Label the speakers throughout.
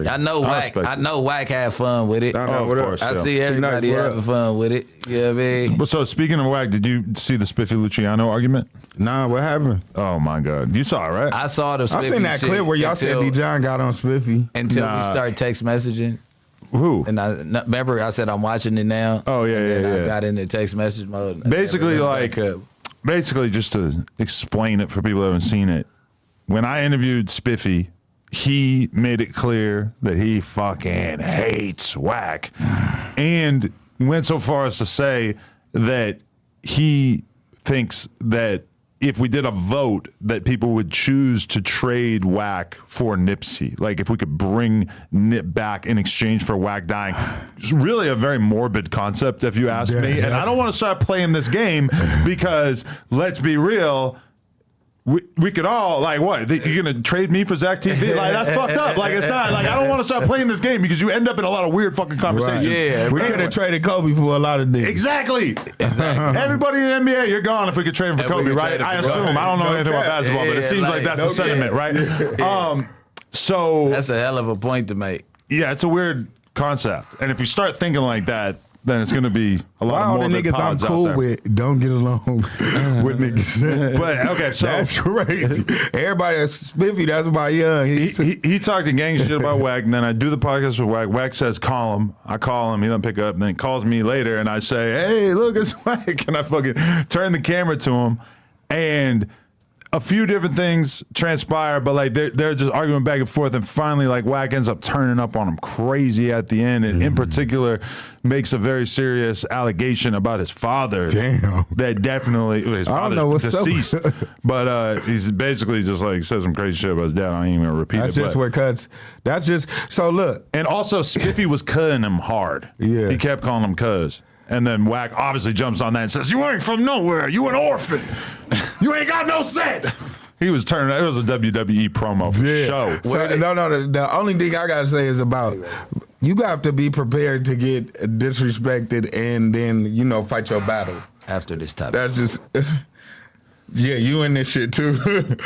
Speaker 1: agree.
Speaker 2: I know Wack had fun with it.
Speaker 1: Of course.
Speaker 2: I see everybody having fun with it. You know what I mean?
Speaker 3: But so speaking of Wack, did you see the Spiffy Luciano argument?
Speaker 1: Nah, what happened?
Speaker 3: Oh my God, you saw it, right?
Speaker 2: I saw the Spiffy
Speaker 1: I seen that clip where y'all said D. John got on Spiffy
Speaker 2: until we started text messaging.
Speaker 3: Who?
Speaker 2: And I remember I said I'm watching it now.
Speaker 3: Oh yeah,
Speaker 2: I got into text message mode.
Speaker 3: Basically, just to explain it for people who haven't seen it, when I interviewed Spiffy, he made it clear that he fucking hates Wack, and went so far as to say that he thinks that if we did a vote, that people would choose to trade Wack for Nipsey. Like if we could bring Nip back in exchange for Wack dying. It's really a very morbid concept, if you ask me. And I don't want to start playing this game because let's be real. We could all, like, what? You're going to trade me for Zach TV? Like, that's fucked up. Like, it's not. Like, I don't want to start playing this game because you end up in a lot of weird fucking conversations.
Speaker 1: Right. Yeah, we could have traded Kobe for a lot of things.
Speaker 3: Exactly. Everybody in the NBA, you're gone if we could trade him for Kobe, right? I assume. I don't know anything about basketball, but it seems like that's the sentiment, right? So
Speaker 2: that's a hell of a point to make.
Speaker 3: Yeah, it's a weird concept. And if you start thinking like that, then it's going to be a lot of morbid
Speaker 1: niggas I'm
Speaker 3: pods
Speaker 1: cool
Speaker 3: out there.
Speaker 1: with don't get along with niggas.
Speaker 3: But okay, so
Speaker 1: that's crazy. Everybody that's Spiffy, that's my young.
Speaker 3: He talked a gang shit about Wack, and then I do the podcast with Wack. Wack says call him. I call him. He doesn't pick up. And then he calls me later, and I say, hey, look, it's Wack. And I fucking turn the camera to him, and a few different things transpire, but like they're just arguing back and forth, and finally like Wack ends up turning up on him crazy at the end, and in particular makes a very serious allegation about his father.
Speaker 1: Damn.
Speaker 3: That definitely his father's deceased, but he's basically just like says some crazy shit about his dad. I ain't even gonna repeat
Speaker 1: That's
Speaker 3: it.
Speaker 1: Just where cuts. That's just so look.
Speaker 3: And also Spiffy was cutting him hard.
Speaker 1: Yeah,
Speaker 3: he kept calling him cuz. And then Wack obviously jumps on that and says, you ain't from nowhere. You an orphan. You ain't got no set. He was turning, it was a WWE promo for show.
Speaker 1: So, no, the only thing I got to say is about, you have to be prepared to get disrespected and then, fight your battle.
Speaker 2: After this topic.
Speaker 1: That's just... Yeah, you in this shit too.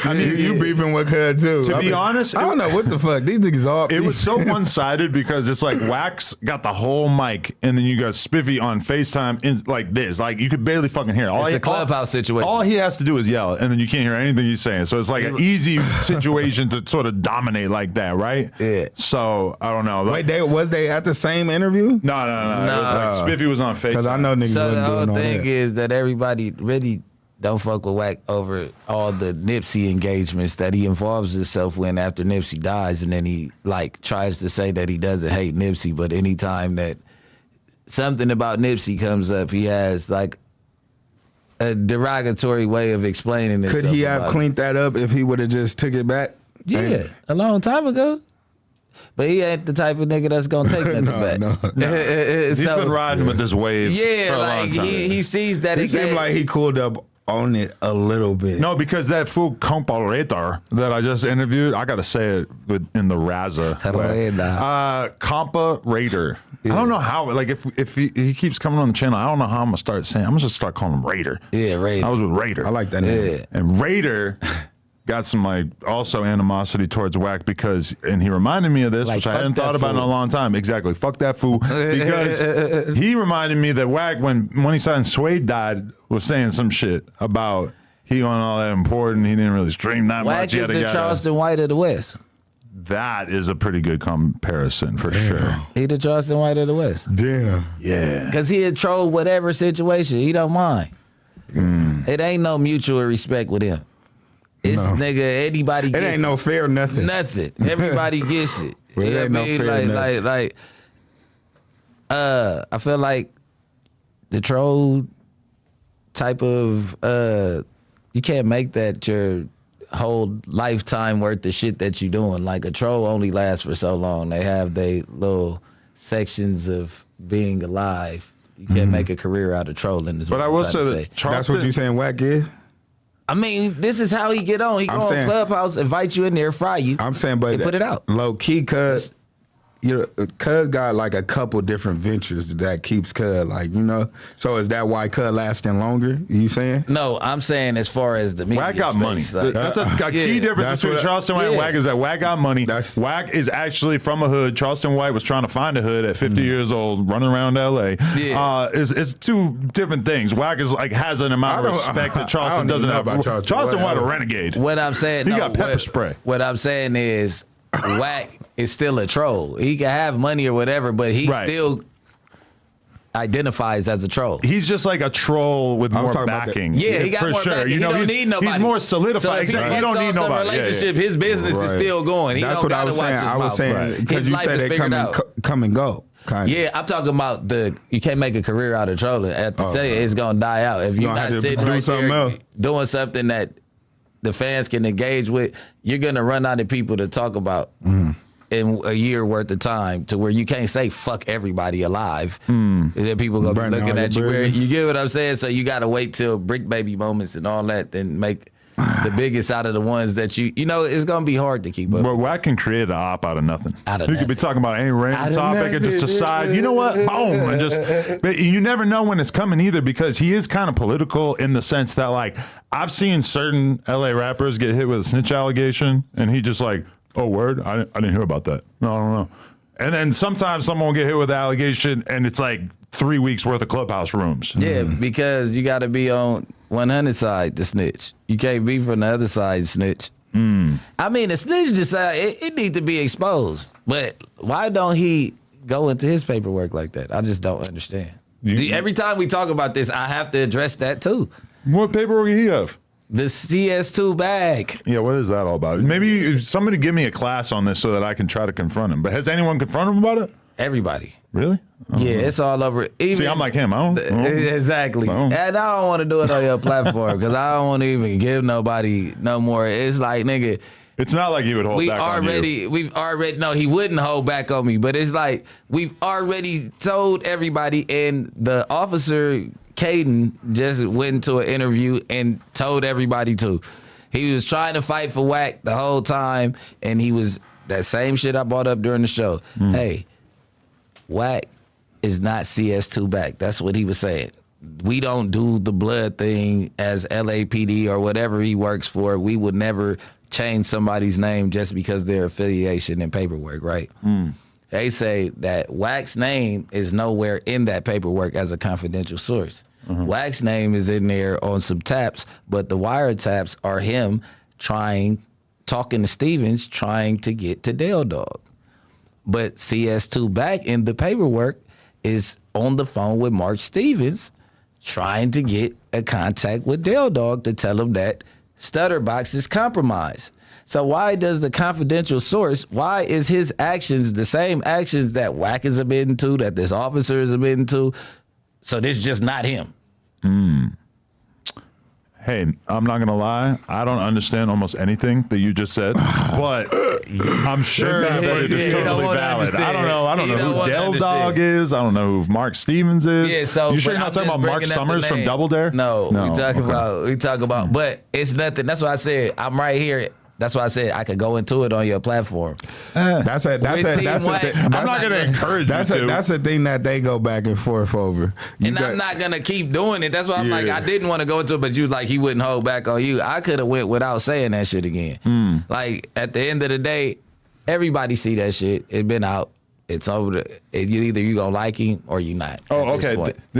Speaker 1: I mean, you beefing with her too.
Speaker 3: To be honest,
Speaker 1: I don't know what the fuck these niggas all.
Speaker 3: It was so one-sided because it's like Wack's got the whole mic, and then you got Spiffy on FaceTime in like this. Like you could barely fucking hear it.
Speaker 2: It's a clubhouse situation.
Speaker 3: All he has to do is yell, and then you can't hear anything he's saying. So it's like an easy situation to sort of dominate like that, right?
Speaker 1: Yeah.
Speaker 3: So I don't know.
Speaker 1: Wait, was they at the same interview?
Speaker 3: No. It was like Spiffy was on FaceTime.
Speaker 1: Because I know niggas.
Speaker 2: So the whole thing
Speaker 1: that.
Speaker 2: is that everybody really don't fuck with Wack over all the Nipsey engagements that he involves himself in after Nipsey dies, and then he like tries to say that he doesn't hate Nipsey, but anytime that something about Nipsey comes up, he has like a derogatory way of explaining it.
Speaker 1: Could he have cleaned that up if he would have just took it back?
Speaker 2: Yeah, a long time ago. But he ain't the type of nigga that's gonna take nothing back.
Speaker 3: No. He's been riding with this wave for a long time.
Speaker 2: He sees that
Speaker 1: it seemed like he cooled up on it a little bit.
Speaker 3: No, because that fool comparator that I just interviewed, I gotta say it in the Raza way. Comparator. Yeah. I don't know how. Like if he keeps coming on the channel, I don't know how I'm gonna start saying. I'm gonna just start calling him Raider.
Speaker 2: Yeah, Raider.
Speaker 3: I was with Raider.
Speaker 1: I like that name.
Speaker 2: Yeah.
Speaker 3: And Raider got some like also animosity towards Wack because, and he reminded me of this, like, which I hadn't thought about in a long time. Exactly, fuck that fool. Because he reminded me that Wack, when he saw Suede died, was saying some shit about he wasn't all that important. He didn't really stream that
Speaker 2: Wack
Speaker 3: much.
Speaker 2: Wack is the Charleston White of the West.
Speaker 3: That is a pretty good comparison for sure.
Speaker 2: He the Charleston White of the West.
Speaker 1: Damn.
Speaker 3: Yeah.
Speaker 2: Because he'd troll whatever situation. He don't mind. It ain't no mutual respect with him. It's nigga, anybody gets it.
Speaker 1: It ain't no fair nothing.
Speaker 2: Nothing. Everybody gets it.
Speaker 1: Well, it ain't no fair nothing.
Speaker 2: I feel like the troll type of, you can't make that your whole lifetime worth of shit that you doing. Like a troll only lasts for so long. They have they little sections of being alive. You can't make a career out of trolling. But I will say that
Speaker 1: that's what you saying Wack is?
Speaker 2: I mean, this is how he get on. He go on Clubhouse, invite you in there, fry you.
Speaker 1: I'm saying, but
Speaker 2: put it out.
Speaker 1: Low key, cuz Cuz got like a couple different ventures that keeps Cuz, like, you know. So is that why Cuz lasting longer? You saying?
Speaker 2: No, I'm saying as far as the media
Speaker 3: Wack got
Speaker 2: space,
Speaker 3: money.
Speaker 2: like,
Speaker 3: That's a key difference between Charleston White and Wack is that Wack got money. Wack is actually from a hood. Charleston White was trying to find a hood at 50 years old, running around L.A.
Speaker 2: Yeah.
Speaker 3: It's two different things. Wack is like has an amount of respect that Charleston doesn't have. Charleston White a renegade.
Speaker 2: What I'm saying,
Speaker 3: he got pepper spray.
Speaker 2: What I'm saying is, Wack is still a troll. He can have money or whatever, but he still identifies as a troll.
Speaker 3: He's just like a troll with more backing.
Speaker 2: Yeah, he got
Speaker 3: for
Speaker 2: more
Speaker 3: sure.
Speaker 2: backing.
Speaker 3: You know,
Speaker 2: he don't need nobody.
Speaker 3: He's more solidified.
Speaker 2: So if he
Speaker 3: don't need nobody.
Speaker 2: Relationship, his business is still going. He
Speaker 1: That's
Speaker 2: don't
Speaker 1: what I
Speaker 2: gotta
Speaker 1: was
Speaker 2: watch
Speaker 1: saying.
Speaker 2: his
Speaker 1: I was
Speaker 2: mouth.
Speaker 1: saying because you said they come and go. Kind of.
Speaker 2: Yeah, I'm talking about you can't make a career out of trolling. At the say it's gonna die out if you're not sitting right there doing something that the fans can engage with. You're gonna run out of people to talk about in a year worth of time to where you can't say fuck everybody alive. And then people gonna be looking at you weird. You get what I'm saying? So you gotta wait till Bricc baby moments and all that, then make the biggest out of the ones that you know it's gonna be hard to keep up.
Speaker 3: But Wack can create an op out of nothing.
Speaker 2: You
Speaker 3: could be talking about any random topic and just decide, you know what, boom, and just. But you never know when it's coming either because he is kind of political in the sense that like I've seen certain LA rappers get hit with a snitch allegation and he just like, oh word, I didn't hear about that. No, I don't know. And then sometimes someone will get hit with an allegation and it's like 3 weeks worth of clubhouse rooms.
Speaker 2: Yeah, because you got to be on 100 side to snitch. You can't be from the other side snitch. I mean, the snitch decide it needs to be exposed. But why don't he go into his paperwork like that? I just don't understand. Every time we talk about this, I have to address that too.
Speaker 3: What paperwork do he have?
Speaker 2: The CS2 bag.
Speaker 3: Yeah, what is that all about? Maybe somebody give me a class on this so that I can try to confront him. But has anyone confronted him about it?
Speaker 2: Everybody.
Speaker 3: Really?
Speaker 2: Yeah, it's all over. Even,
Speaker 3: see, I'm like him. I don't.
Speaker 2: Exactly. And I don't want to do it on your platform because I don't want to even give nobody no more. It's like, nigga.
Speaker 3: It's not like he would hold back on you.
Speaker 2: We've already, no, he wouldn't hold back on me. But it's like, we've already told everybody, and the officer, Caden, just went into an interview and told everybody too. He was trying to fight for Wack the whole time, and he was, that same shit I brought up during the show. Hey, Wack is not CS2 back. That's what he was saying. We don't do the blood thing as LAPD or whatever he works for. We would never change somebody's name just because their affiliation and paperwork, right? They say that Wack's name is nowhere in that paperwork as a confidential source. Wack's name is in there on some taps, but the wiretaps are him talking to Stevens, trying to get to Dale Dog. But CS2 back in the paperwork is on the phone with Mark Stevens, trying to get a contact with Dale Dog to tell him that Stutterbox is compromised. So why does the confidential source, why is his actions the same actions that Wack is admitting to, that this officer is admitting to? So this is just not him.
Speaker 3: Hey, I'm not gonna lie. I don't understand almost anything that you just said, but I'm sure that it is totally valid. I don't know. I don't know who Dale Dog is. I don't know who Mark Stevens is.
Speaker 2: Yeah, so
Speaker 3: you sure you're not talking about Mark Summers from Double Dare?
Speaker 2: No, we talk about, but it's nothing. That's why I said I'm right here. That's why I said I could go into it on your platform.
Speaker 1: That's a thing.
Speaker 3: I'm not going to encourage you to.
Speaker 1: That's a thing that they go back and forth over.
Speaker 2: I'm not going to keep doing it. That's why I'm like, I didn't want to go into it, but you like, he wouldn't hold back on you. I could have went without saying that shit again. Like, at the end of the day, everybody see that shit. It been out. It's over. Either you gonna like him or you not.
Speaker 3: Oh, okay.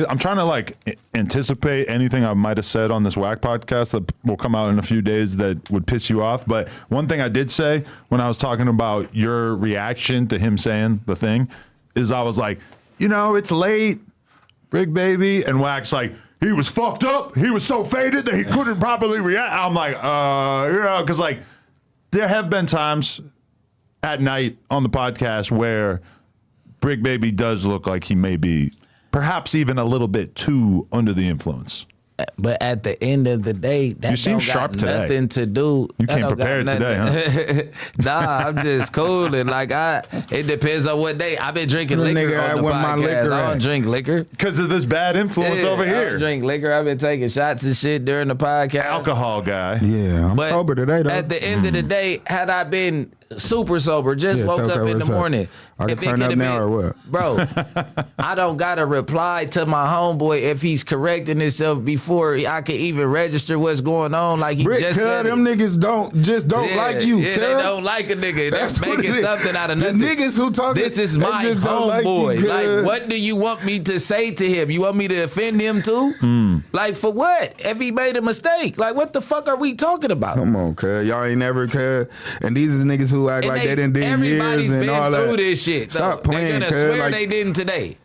Speaker 3: I'm trying to like anticipate anything I might have said on this Wack podcast that will come out in a few days that would piss you off. But one thing I did say when I was talking about your reaction to him saying the thing is I was like, you know, it's late, Bricc baby, and Wack's like, he was fucked up. He was so faded that he couldn't properly react. I'm like, because like there have been times at night on the podcast where Bricc baby does look like he may be perhaps even a little bit too under the influence.
Speaker 2: But at the end of the day, that
Speaker 3: you seem
Speaker 2: don't
Speaker 3: sharp
Speaker 2: got
Speaker 3: today.
Speaker 2: Nothing to do.
Speaker 3: You came prepared today, huh?
Speaker 2: Nah, I'm just cooling. Like it depends on what day. I've been drinking liquor on the podcast. I don't drink liquor
Speaker 3: because of this bad influence over here.
Speaker 2: I don't drink liquor. I've been taking shots and shit during the podcast.
Speaker 3: Alcohol guy.
Speaker 1: Yeah, I'm sober today though.
Speaker 2: At the end of the day, had I been super sober, just
Speaker 1: Yeah,
Speaker 2: woke
Speaker 1: tell
Speaker 2: up
Speaker 1: Kurt
Speaker 2: in the
Speaker 1: what's up.
Speaker 2: morning.
Speaker 1: I can
Speaker 2: If it
Speaker 1: turn up
Speaker 2: could've
Speaker 1: now
Speaker 2: been-
Speaker 1: or what?
Speaker 2: Bro, I don't gotta reply to my homeboy if he's correcting himself before I can even register what's going on. Like he
Speaker 1: Bricc,
Speaker 2: just said
Speaker 1: them
Speaker 2: it.
Speaker 1: niggas don't
Speaker 2: Yeah,
Speaker 1: like you.
Speaker 2: Yeah,
Speaker 1: cuz.
Speaker 2: they don't like a nigga.
Speaker 1: That's
Speaker 2: They're
Speaker 1: what
Speaker 2: making
Speaker 1: it is.
Speaker 2: something out of
Speaker 1: The
Speaker 2: nothing.
Speaker 1: niggas who talking,
Speaker 2: This is
Speaker 1: they
Speaker 2: my
Speaker 1: just don't like you,
Speaker 2: homeboy.
Speaker 1: cuz.
Speaker 2: Like, what do you want me to say to him? You want me to offend him too? Like, for what? If he made a mistake, like, what the fuck are we talking about?
Speaker 1: Come on, cuz. Y'all ain't never, cuz. And these is niggas who act
Speaker 2: And
Speaker 1: like they didn't did
Speaker 2: everybody's
Speaker 1: years and
Speaker 2: been
Speaker 1: all
Speaker 2: through
Speaker 1: that.
Speaker 2: this shit.
Speaker 1: Stop
Speaker 2: though.
Speaker 1: playing,
Speaker 2: They're gonna
Speaker 1: cuz.
Speaker 2: swear
Speaker 1: Like,
Speaker 2: they didn't today.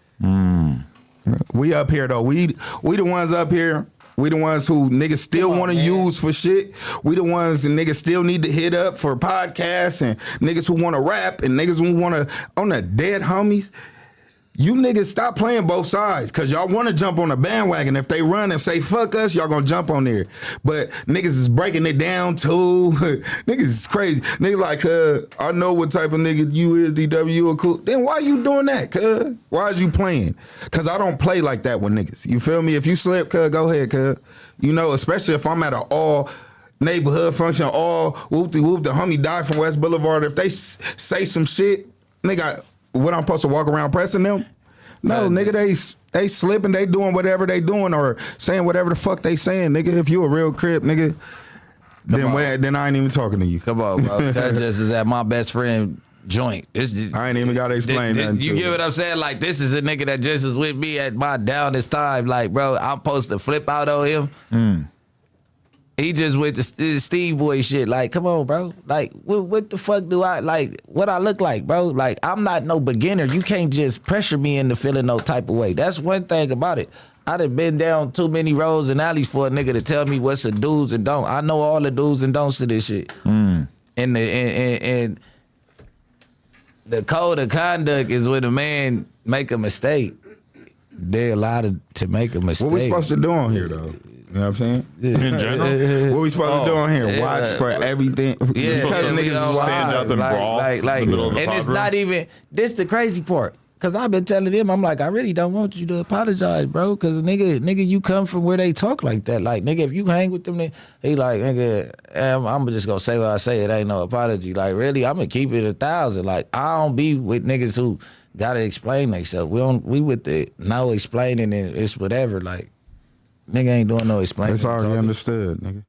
Speaker 1: we up here though. We the ones up here. We the ones who niggas still want to use for shit. We the ones that niggas still need to hit up for podcasts and niggas who want to rap and niggas who want to on the dead homies. You niggas stop playing both sides because y'all want to jump on the bandwagon. If they run and say fuck us, y'all gonna jump on there. But niggas is breaking it down too. Niggas is crazy. Niggas like, I know what type of nigga you is, DW, you a cool. Then why you doing that, cuz? Why is you playing? Because I don't play like that with niggas. You feel me? If you slip, cuz, go ahead, cuz. You know, especially if I'm at an all neighborhood function, all whoop-de-whoop, the homie died from West Boulevard. If they say some shit, nigga, what I'm supposed to walk around pressing them? No, nigga, they slipping, they doing whatever they doing or saying whatever the fuck they saying, nigga. If you a real crip, nigga, then I ain't even talking to you.
Speaker 2: Come on, bro. That just is at my best friend joint.
Speaker 1: I ain't even gotta explain nothing
Speaker 2: You
Speaker 1: to
Speaker 2: get what I'm saying? Like, this is a nigga that just was with me at my downest time. Like, bro, I'm supposed to flip out on him. He just with the Steve Boy shit. Like, come on, bro. Like, what the fuck do I, like, what I look like, bro? Like, I'm not no beginner. You can't just pressure me into feeling no type of way. That's one thing about it. I done been down too many roads and alleys for a nigga to tell me what's the do's and don't. I know all the do's and don'ts to this shit. And the code of conduct is when a man make a mistake. They're allowed to make a mistake.
Speaker 1: What we supposed to do on here, though? You know what I'm saying?
Speaker 3: In general?
Speaker 1: What we supposed to do on here? Watch for everything.
Speaker 2: Yeah,
Speaker 1: Because
Speaker 2: we
Speaker 1: niggas
Speaker 2: all
Speaker 1: is
Speaker 3: stand up and brawl in the middle of the
Speaker 2: and it's
Speaker 3: pod
Speaker 2: not
Speaker 3: room.
Speaker 2: even, this the crazy part. Cause I've been telling them, I'm like, I really don't want you to apologize, bro. Cause nigga, you come from where they talk like that. Like, nigga, if you hang with them, he like, nigga, I'm just gonna say what I say. It ain't no apology. Like, really, I'm gonna keep it 1,000. Like, I don't be with niggas who gotta explain themselves. We with the no explaining and it's whatever. Like, nigga ain't doing no explaining.
Speaker 1: It's already
Speaker 2: talking.
Speaker 1: understood, nigga.